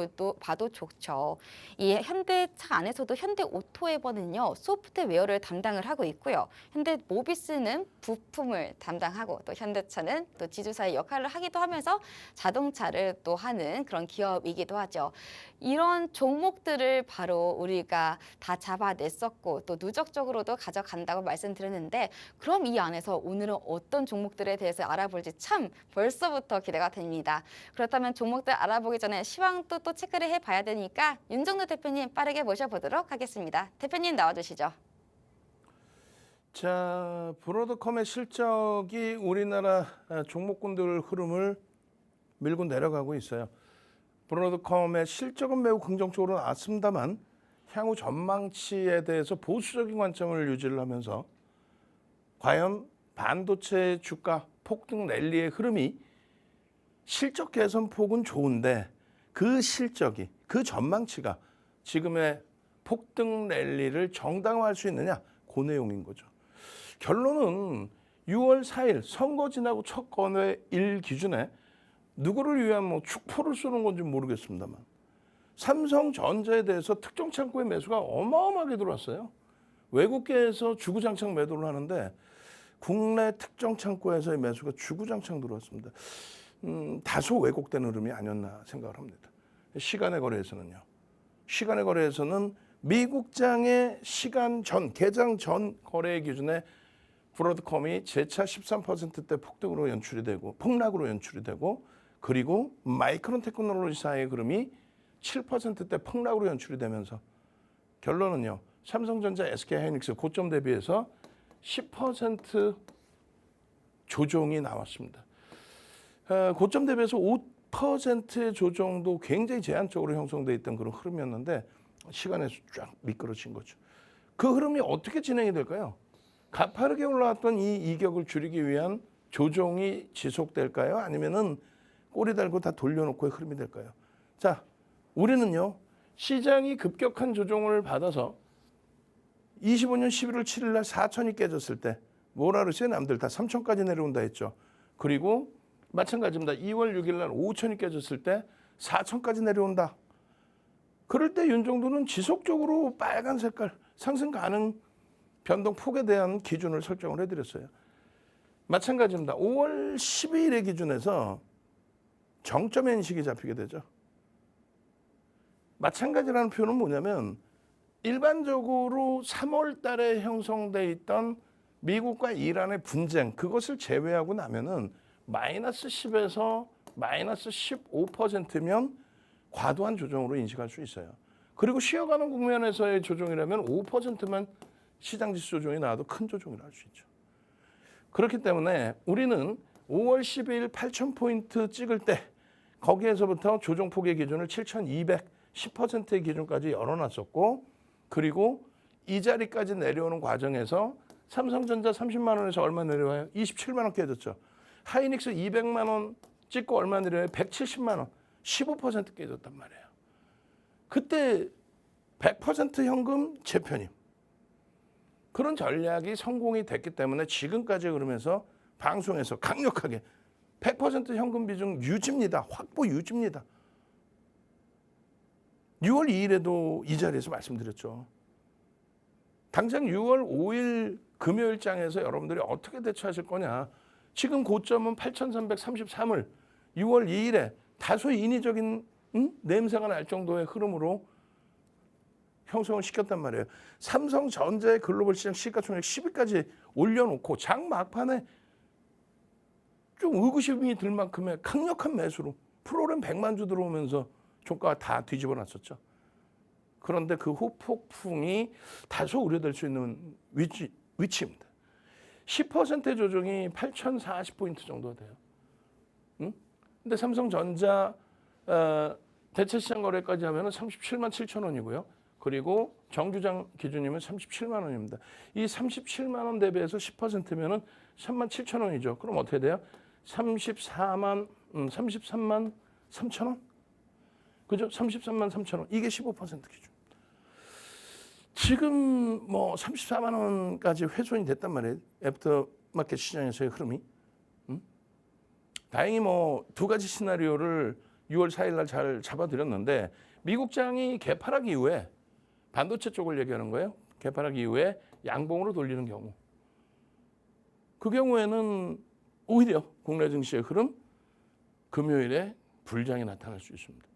봐도 좋죠. 이 현대차 안에서도 현대오토에버는요, 소프트웨어를 담당을 하고 있고요. 현대모비스는 부품을 담당하고 또 현대차는 또 지주사의 역할을 하기도 하면서 자동차를 또 하는 그런 기업이기도 하죠. 이런 종목들을 바로 우리가 다 잡아냈었고 또 누적적으로도 가져간다고 말씀드렸는데 그럼 이 안에서 오늘은 어떤 종목들에 대해서 알아볼지 참 벌써부터 기대가 됩니다. 그렇다면 종목들 알아보기 전에 시황도 또 체크를 해봐야 되니까 윤정도 대표님 빠르게 모셔보도록 하겠습니다. 대표님 나와주시죠. 자, 브로드컴의 실적이 우리나라 종목군들 흐름을 밀고 내려가고 있어요. 브로드컴의 실적은 매우 긍정적으로 나왔습니다만 향후 전망치에 대해서 보수적인 관점을 유지를 하면서 과연 반도체 주가 폭등 랠리의 흐름이 실적 개선 폭은 좋은데 그 실적이, 그 전망치가 지금의 폭등 랠리를 정당화할 수 있느냐? 그 내용인 거죠. 결론은 6월 4일 선거 지나고 첫 거래일 기준에 누구를 위한 축포를 쏘는 건지 모르겠습니다만 삼성전자에 대해서 특정 창고의 매수가 어마어마하게 들어왔어요. 외국계에서 주구장창 매도를 하는데 국내 특정 창고에서의 매수가 주구장창 들어왔습니다. 다소 왜곡된 흐름이 아니었나 생각을 합니다. 시간의 거래에서는요. 시간의 거래에서는 미국장의 시간 전, 개장 전 거래 기준에 브로드컴이 재차 13%대 폭등으로 연출이 되고 폭락으로 연출이 되고 그리고 마이크론 테크놀로지사의 흐름이 7%대 폭락으로 연출이 되면서 결론은요. 삼성전자, SK하이닉스 고점 대비해서 10% 조정이 나왔습니다. 고점 대비해서 5%의 조정도 굉장히 제한적으로 형성돼 있던 그런 흐름이었는데 시간에서 쫙 미끄러진 거죠. 그 흐름이 어떻게 진행이 될까요? 가파르게 올라왔던 이 이격을 줄이기 위한 조정이 지속될까요? 아니면은 꼬리 달고 다 돌려놓고의 흐름이 될까요? 자, 우리는요. 시장이 급격한 조정을 받아서 25년 11월 7일 날 4천이 깨졌을 때 뭐라 그랬어요? 남들 다 3천까지 내려온다 했죠. 그리고 마찬가지입니다. 2월 6일 날 5천이 깨졌을 때 4천까지 내려온다. 그럴 때 윤정도는 지속적으로 빨간 색깔 상승 가능 변동폭에 대한 기준을 설정을 해드렸어요. 마찬가지입니다. 5월 12일의 기준에서 정점의 인식이 잡히게 되죠. 마찬가지라는 표현은 뭐냐면 일반적으로 3월 달에 형성돼 있던 미국과 이란의 분쟁 그것을 제외하고 나면은 마이너스 10에서 마이너스 15%면 과도한 조정으로 인식할 수 있어요. 그리고 쉬어가는 국면에서의 조정이라면 5%만 시장 지수 조정이 나와도 큰 조정이라 할 수 있죠. 그렇기 때문에 우리는 5월 12일 8,000포인트 찍을 때 거기에서부터 조정폭의 기준을 7,210%의 기준까지 열어놨었고 그리고 이 자리까지 내려오는 과정에서 삼성전자 30만 원에서 얼마 내려와요? 27만 원 깨졌죠. 하이닉스 200만 원 찍고 얼마 내려와요? 170만 원. 15% 깨졌단 말이에요. 그때 100% 현금 재편임. 그런 전략이 성공이 됐기 때문에 지금까지 그러면서 방송에서 강력하게 100% 현금 비중 유지입니다. 확보 유지입니다. 6월 2일에도 이 자리에서 말씀드렸죠. 당장 6월 5일 금요일장에서 여러분들이 어떻게 대처하실 거냐. 지금 고점은 8,333을 6월 2일에 다소 인위적인 냄새가 날 정도의 흐름으로 형성을 시켰단 말이에요. 삼성전자의 글로벌 시장 시가총액 10위까지 올려놓고 장 막판에 좀 의구심이 들 만큼의 강력한 매수로 프로그램 100만 주 들어오면서 종가가 다 뒤집어 놨었죠. 그런데 그 후폭풍이 다소 우려될 수 있는 위치입니다. 10% 조정이 8,040포인트 정도 돼요. 응? 근데 삼성전자 대체시장 거래까지 하면 37만 7천 원이고요. 그리고 정규장 기준이면 37만 원입니다. 이 37만 원 대비해서 10%면은 3만 7천 원이죠. 그럼 어떻게 돼요? 33만 3천 원? 그죠? 33만 3천 원. 이게 15% 기준. 지금 뭐 34만 원까지 훼손이 됐단 말이에요. 애프터마켓 시장에서의 흐름이. 다행히 뭐 두 가지 시나리오를 6월 4일 날 잘 잡아드렸는데 미국장이 개파락 이후에 반도체 쪽을 얘기하는 거예요. 개파락 이후에 양봉으로 돌리는 경우. 그 경우에는 오히려 국내 증시의 흐름 금요일에 불장이 나타날 수 있습니다.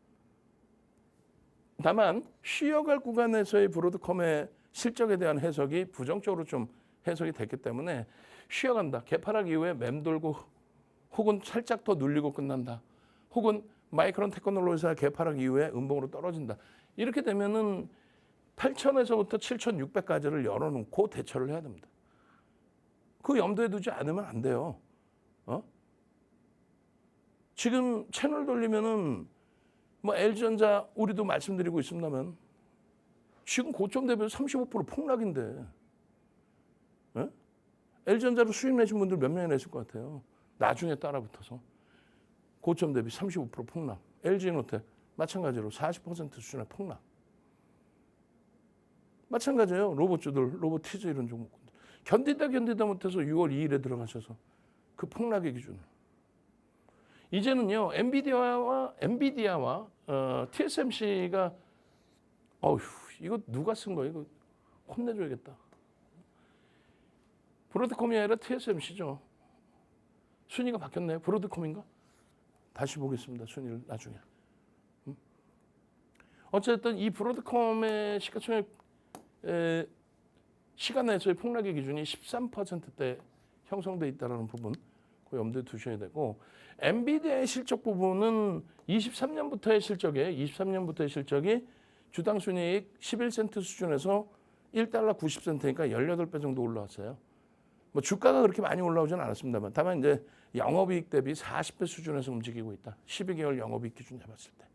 다만 쉬어갈 구간에서의 브로드컴의 실적에 대한 해석이 부정적으로 좀 해석이 됐기 때문에 쉬어간다. 개파락 이후에 맴돌고 혹은 살짝 더 눌리고 끝난다. 혹은 마이크론 테크놀로지사 개파락 이후에 음봉으로 떨어진다. 이렇게 되면은 8,000에서부터 7,600까지를 열어놓고 대처를 해야 됩니다. 그 염두에 두지 않으면 안 돼요. 지금 채널 돌리면은 뭐 LG전자 우리도 말씀드리고 있습니다만 지금 고점 대비해서 35% 폭락인데 LG전자로 수익 내신 분들 몇 명이나 있을 것 같아요. 나중에 따라붙어서 고점 대비 35% 폭락. LG노텍 마찬가지로 40% 수준의 폭락. 마찬가지예요. 로봇주들, 로보티즈 이런 종목들. 견디다 못해서 6월 2일에 들어가셔서 그 폭락의 기준. 이제는요. 엔비디아와 TSMC가 어휴 이거 누가 쓴 거예요? 이거 혼내줘야겠다. 브로드컴이 아니라 TSMC죠. 순위가 바뀌었나요? 브로드컴인가? 다시 보겠습니다. 순위를 나중에. 어쨌든 이 브로드컴의 시가총액 시간 내에서의 폭락의 기준이 13%대 형성돼 있다는 부분 그 염두에 두셔야 되고 엔비디아의 실적 부분은 23년부터의 실적이 주당 순이익 11센트 수준에서 1달러 90센트니까 18배 정도 올라왔어요. 뭐 주가가 그렇게 많이 올라오지는 않았습니다만 다만 이제 영업이익 대비 40배 수준에서 움직이고 있다. 12개월 영업이익 기준 잡았을 때.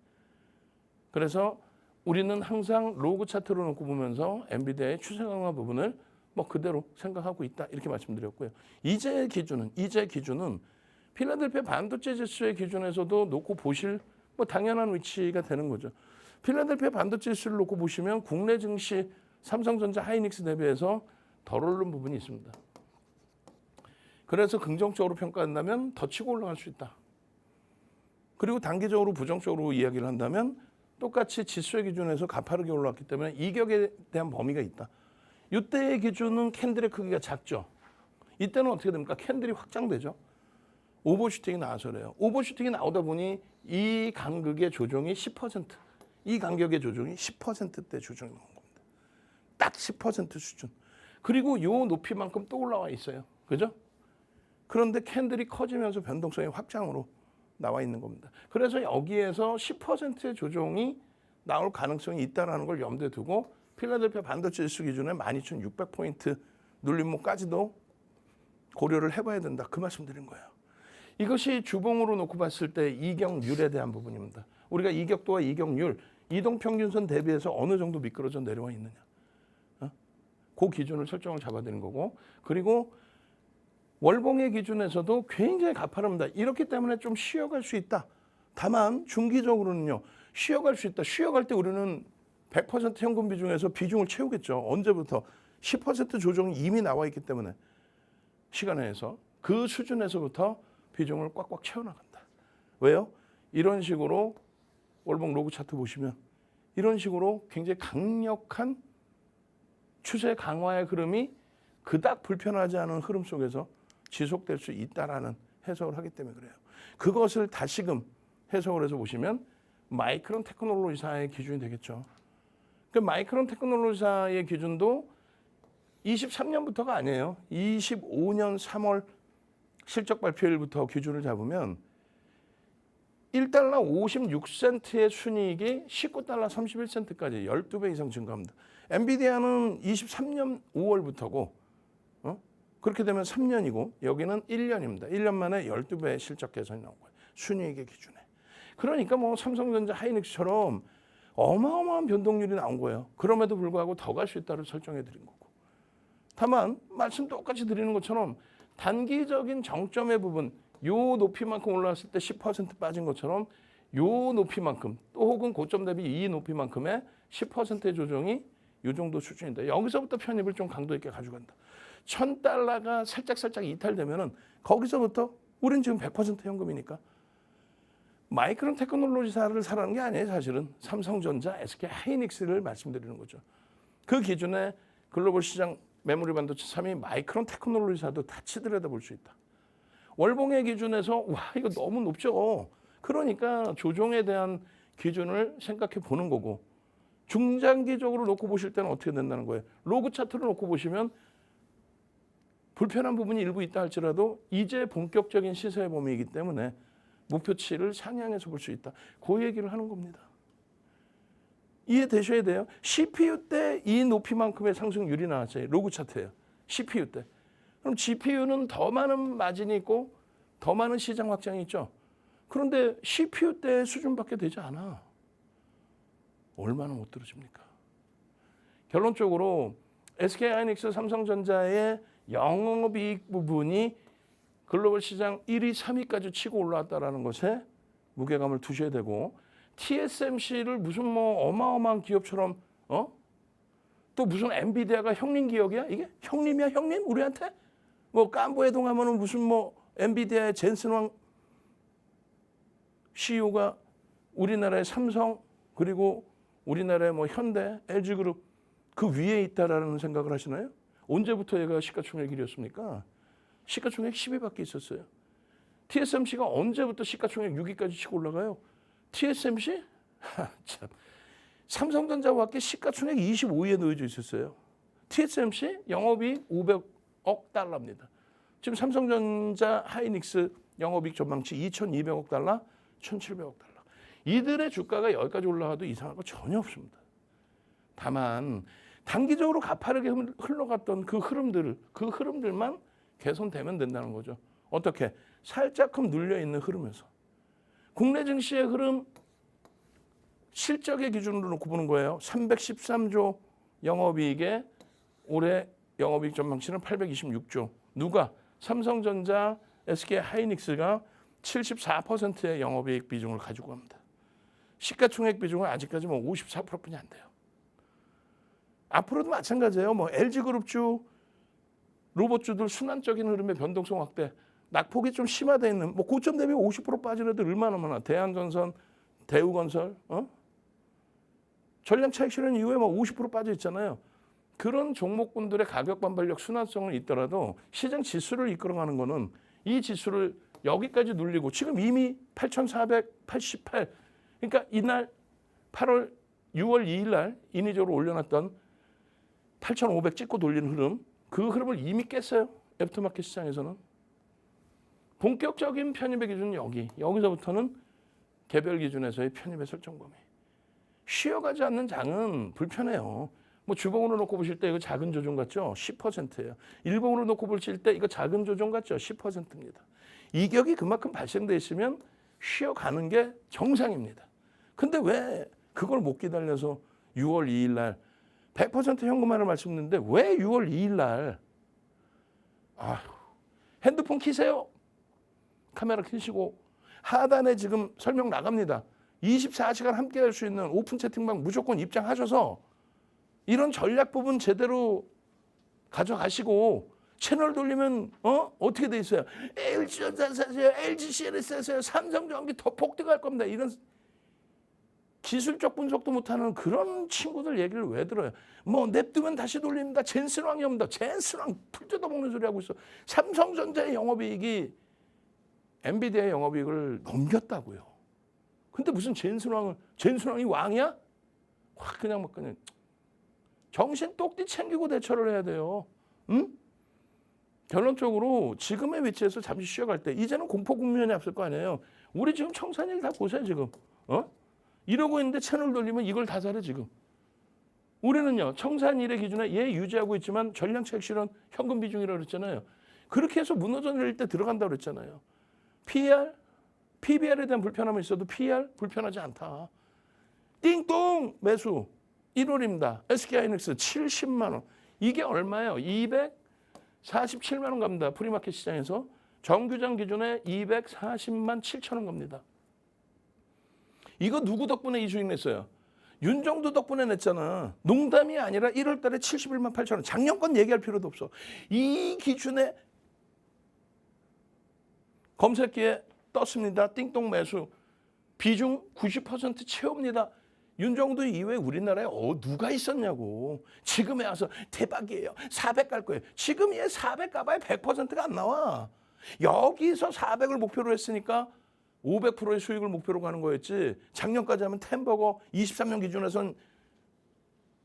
그래서 우리는 항상 로그 차트로 놓고 보면서 엔비디아의 추세 강화 부분을 뭐 그대로 생각하고 있다. 이렇게 말씀드렸고요. 이제 기준은 필라델피아 반도체 지수의 기준에서도 놓고 보실 뭐 당연한 위치가 되는 거죠. 필라델피아 반도체 지수를 놓고 보시면 국내 증시 삼성전자 하이닉스 대비해서 덜 오른 부분이 있습니다. 그래서 긍정적으로 평가한다면 더 치고 올라갈 수 있다. 그리고 단기적으로 부정적으로 이야기를 한다면 똑같이 지수의 기준에서 가파르게 올라왔기 때문에 이격에 대한 범위가 있다. 이때의 기준은 캔들의 크기가 작죠. 이때는 어떻게 됩니까? 캔들이 확장되죠. 오버슈팅이 나와서 그래요. 오버슈팅이 나오다 보니 이 간극의 조정이 10%, 이 간격의 조정이 10%대 조정이 나온 겁니다. 딱 10% 수준. 그리고 이 높이만큼 또 올라와 있어요. 그죠? 그런데 캔들이 커지면서 변동성이 확장으로 나와 있는 겁니다. 그래서 여기에서 10%의 조정이 나올 가능성이 있다는 걸 염두에 두고 필라델피아 반도체 지수 기준에 12,600포인트 눌림목까지도 고려를 해봐야 된다. 그 말씀 드린 거예요. 이것이 주봉으로 놓고 봤을 때 이격률에 대한 부분입니다. 우리가 이격도와 이격률, 이동평균선 대비해서 어느 정도 미끄러져 내려와 있느냐. 그 기준을 설정을 잡아드는 거고 그리고 월봉의 기준에서도 굉장히 가파릅니다. 이렇기 때문에 좀 쉬어갈 수 있다. 다만 중기적으로는요. 쉬어갈 수 있다. 쉬어갈 때 우리는 100% 현금 비중에서 비중을 채우겠죠. 언제부터? 10% 조정이 이미 나와 있기 때문에 시간에서 그 수준에서부터 비중을 꽉꽉 채워나간다. 왜요? 이런 식으로 월봉 로그 차트 보시면 이런 식으로 굉장히 강력한 추세 강화의 흐름이 그닥 불편하지 않은 흐름 속에서 지속될 수 있다라는 해석을 하기 때문에 그래요. 그것을 다시금 해석을 해서 보시면 마이크론 테크놀로지사의 기준이 되겠죠. 그 마이크론 테크놀로지사의 기준도 23년부터가 아니에요. 25년 3월 실적 발표일부터 기준을 잡으면 1달러 56센트의 순이익이 19달러 31센트까지 12배 이상 증가합니다. 엔비디아는 23년 5월부터고 그렇게 되면 3년이고 여기는 1년입니다. 1년 만에 12배의 실적 개선이 나온 거예요. 순이익의 기준에. 그러니까 뭐 삼성전자, 하이닉스처럼 어마어마한 변동률이 나온 거예요. 그럼에도 불구하고 더 갈 수 있다를 설정해 드린 거고. 다만 말씀 똑같이 드리는 것처럼 단기적인 정점의 부분, 요 높이만큼 올라왔을 때 10% 빠진 것처럼 요 높이만큼 또 혹은 고점 대비 이 높이만큼의 10%의 조정이 요 정도 수준인데 여기서부터 편입을 좀 강도 있게 가져간다. 1,000달러가 살짝 이탈되면은 거기서부터 우린 지금 100% 현금이니까 마이크론 테크놀로지사를 사라는 게 아니에요. 사실은 삼성전자, SK 하이닉스를 말씀드리는 거죠. 그 기준에 글로벌 시장 메모리 반도체 3위 마이크론 테크놀로지사도 같이 들여다볼 수 있다. 월봉의 기준에서 와 이거 너무 높죠. 그러니까 조정에 대한 기준을 생각해 보는 거고 중장기적으로 놓고 보실 때는 어떻게 된다는 거예요. 로그 차트를 놓고 보시면 불편한 부분이 일부 있다 할지라도 이제 본격적인 시세의 범위이기 때문에 목표치를 상향해서 볼 수 있다. 그 얘기를 하는 겁니다. 이해되셔야 돼요. CPU 때 이 높이만큼의 상승률이 나왔어요. 로그 차트예요. CPU 때. 그럼 GPU는 더 많은 마진이 있고 더 많은 시장 확장이 있죠. 그런데 CPU 때 수준밖에 되지 않아. 얼마나 못 들어집니까? 결론적으로 SK하이닉스, 삼성전자의 영업이익 부분이 글로벌 시장 1위, 3위까지 치고 올라왔다는 것에 무게감을 두셔야 되고 TSMC를 무슨 뭐 어마어마한 기업처럼 또 무슨 엔비디아가 형님 기업이야? 이게 형님이야 형님? 우리한테? 뭐 깐부에동 하면은 무슨 뭐 엔비디아의 젠슨왕 CEO가 우리나라의 삼성 그리고 우리나라의 뭐 현대, LG그룹 그 위에 있다라는 생각을 하시나요? 언제부터 얘가 시가총액 1위였습니까? 시가총액 10위밖에 있었어요. TSMC가 언제부터 시가총액 6위까지 치고 올라가요? TSMC? 참. 삼성전자와 함께 시가총액 25위에 놓여져 있었어요. TSMC 영업이익 500억 달러입니다. 지금 삼성전자, 하이닉스 영업이익 전망치 2,200억 달러, 1,700억 달러. 이들의 주가가 여기까지 올라가도 이상할 거 전혀 없습니다. 다만 단기적으로 가파르게 흘러갔던 그 흐름들만 개선되면 된다는 거죠. 어떻게? 살짝금 눌려있는 흐름에서. 국내 증시의 흐름 실적의 기준으로 놓고 보는 거예요. 313조 영업이익에 올해 영업이익 전망치는 826조. 누가? 삼성전자, SK 하이닉스가 74%의 영업이익 비중을 가지고 갑니다. 시가총액 비중은 아직까지 뭐 54%뿐이 안 돼요. 앞으로도 마찬가지예요. 뭐 LG그룹주, 로봇주들 순환적인 흐름의 변동성 확대, 낙폭이 좀 심화되어 있는 뭐 고점 대비 50% 빠진 애들 얼마나 많아. 대한전선, 대우건설, 전량 차익 실현 이후에 뭐 50% 빠져 있잖아요. 그런 종목군들의 가격 반발력 순환성은 있더라도 시장 지수를 이끌어가는 거는 이 지수를 여기까지 눌리고 지금 이미 8,488 그러니까 이날 6월 2일 날 인위적으로 올려놨던 8,500 찍고 돌리는 흐름 그 흐름을 이미 깼어요. 애프터마켓 시장에서는. 본격적인 편입의 기준은 여기서부터는 개별 기준에서의 편입의 설정 범위. 쉬어가지 않는 장은 불편해요. 뭐 주봉으로 놓고 보실 때 이거 작은 조정 같죠? 10%예요. 일봉으로 놓고 보실 때 이거 작은 조정 같죠? 10%입니다. 이격이 그만큼 발생돼 있으면 쉬어가는 게 정상입니다. 근데 왜 그걸 못 기다려서 6월 2일 날 100% 현금화를 말씀드렸는데 왜 6월 2일 날 핸드폰 키세요. 카메라 켜시고 하단에 지금 설명 나갑니다. 24시간 함께 할 수 있는 오픈 채팅방 무조건 입장하셔서 이런 전략 부분 제대로 가져가시고 채널 돌리면 어떻게 돼 있어요? LG전자 사세요. LGCNS 사세요. 삼성전기 더 폭등할 겁니다. 이런 기술적 분석도 못하는 그런 친구들 얘기를 왜 들어요? 뭐 냅두면 다시 돌립니다. 젠슨왕이 옵니다. 젠슨왕 풀 뜯어먹는 소리 하고 있어. 삼성전자의 영업이익이 엔비디아의 영업이익을 넘겼다고요. 근데 무슨 젠슨왕이 왕이야? 확 그냥 정신 똑띠 챙기고 대처를 해야 돼요. 응? 결론적으로 지금의 위치에서 잠시 쉬어갈 때 이제는 공포 국면이 앞설 거 아니에요. 우리 지금 청산일 다 보세요 지금. 이러고 있는데 채널 돌리면 이걸 다 사래 지금. 우리는요 청산일의 기준에 유지하고 있지만 전량차익 실현 현금 비중이라고 그랬잖아요. 그렇게 해서 무너져 내릴 때 들어간다고 그랬잖아요. PER, PBR에 대한 불편함은 있어도 PER 불편하지 않다. 띵동 매수 1월입니다. SK하이닉스 70만 원. 이게 얼마예요? 247만 원 갑니다. 프리마켓 시장에서. 정규장 기준에 240만 7천 원 갑니다. 이거 누구 덕분에 이 수익 냈어요? 윤정도 덕분에 냈잖아. 농담이 아니라 1월 달에 71만 8천 원. 작년 건 얘기할 필요도 없어. 이 기준에 검색기에 떴습니다. 띵동 매수. 비중 90% 채웁니다. 윤정도 이외에 우리나라에 누가 있었냐고. 지금에 와서 대박이에요. 400 갈 거예요. 지금 얘 400 가봐야 100%가 안 나와. 여기서 400을 목표로 했으니까 500%의 수익을 목표로 가는 거였지. 작년까지 하면 템버거 23년 기준에서는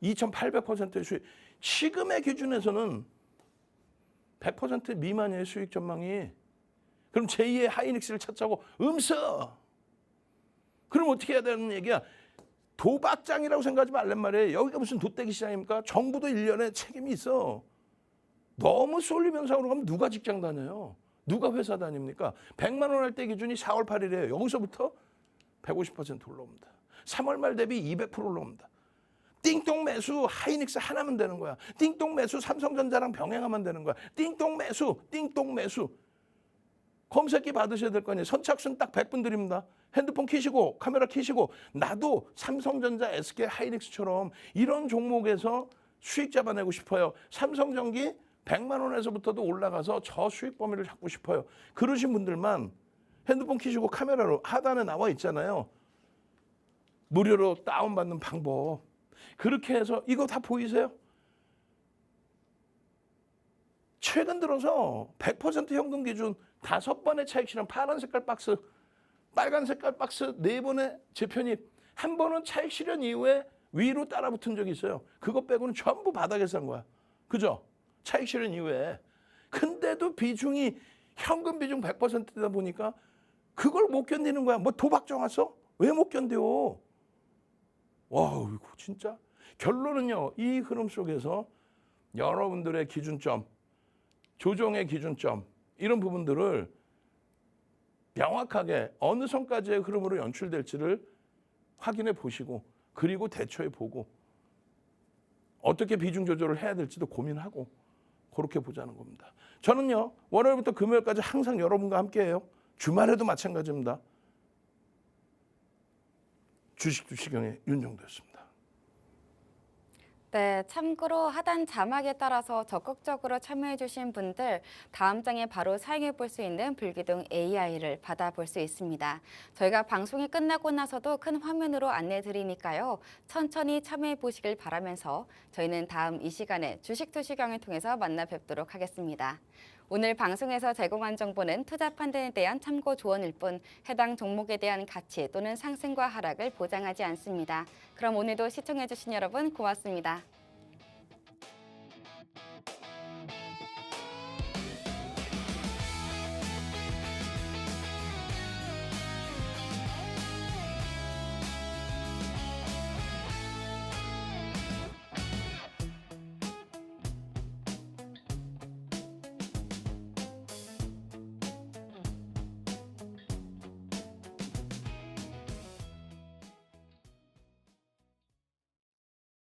2800%의 수익. 지금의 기준에서는 100% 미만의 수익 전망이. 그럼 제2의 하이닉스를 찾자고 음서. 그럼 어떻게 해야 되는 얘기야? 도박장이라고 생각하지 말란 말이에요. 여기가 무슨 돗대기 시장입니까? 정부도 1년에 책임이 있어. 너무 쏠림 현상으로 가면 누가 직장 다녀요? 누가 회사 다닙니까? 100만 원 할 때 기준이 4월 8일이에요. 여기서부터 150% 올라옵니다. 3월 말 대비 200% 올라옵니다. 띵동 매수 하이닉스 하나면 되는 거야. 띵동 매수 삼성전자랑 병행하면 되는 거야. 띵동 매수, 띵동 매수. 검색기 받으셔야 될 거 아니에요. 선착순 딱 100분 드립니다. 핸드폰 키시고 카메라 키시고 나도 삼성전자, SK 하이닉스처럼 이런 종목에서 수익 잡아내고 싶어요. 삼성전기 100만 원에서부터도 올라가서 저 수익 범위를 잡고 싶어요. 그러신 분들만 핸드폰 키시고 카메라로 하단에 나와 있잖아요. 무료로 다운받는 방법. 그렇게 해서 이거 다 보이세요? 최근 들어서 100% 현금 기준 5번의 차익 실현 파란 색깔 박스, 빨간 색깔 박스 4번의 재편입. 한 번은 차익 실현 이후에 위로 따라붙은 적이 있어요. 그것 빼고는 전부 바닥에서 한 거야. 그죠? 차익 실현 이후에. 근데도 비중이 현금 비중 100%다 보니까 그걸 못 견디는 거야. 뭐 도박장 왔어? 왜 못 견뎌? 와, 이거 진짜. 결론은요. 이 흐름 속에서 여러분들의 기준점, 조정의 기준점 이런 부분들을 명확하게 어느 선까지의 흐름으로 연출될지를 확인해 보시고 그리고 대처해 보고 어떻게 비중 조절을 해야 될지도 고민하고 그렇게 보자는 겁니다. 저는요. 월요일부터 금요일까지 항상 여러분과 함께해요. 주말에도 마찬가지입니다. 주식의 윤정도였습니다. 네, 참고로 하단 자막에 따라서 적극적으로 참여해 주신 분들 다음 장에 바로 사용해 볼 수 있는 불기둥 AI를 받아볼 수 있습니다. 저희가 방송이 끝나고 나서도 큰 화면으로 안내 드리니까요. 천천히 참여해 보시길 바라면서 저희는 다음 이 시간에 주식투시경을 통해서 만나 뵙도록 하겠습니다. 오늘 방송에서 제공한 정보는 투자 판단에 대한 참고 조언일 뿐 해당 종목에 대한 가치 또는 상승과 하락을 보장하지 않습니다. 그럼 오늘도 시청해 주신 여러분 고맙습니다.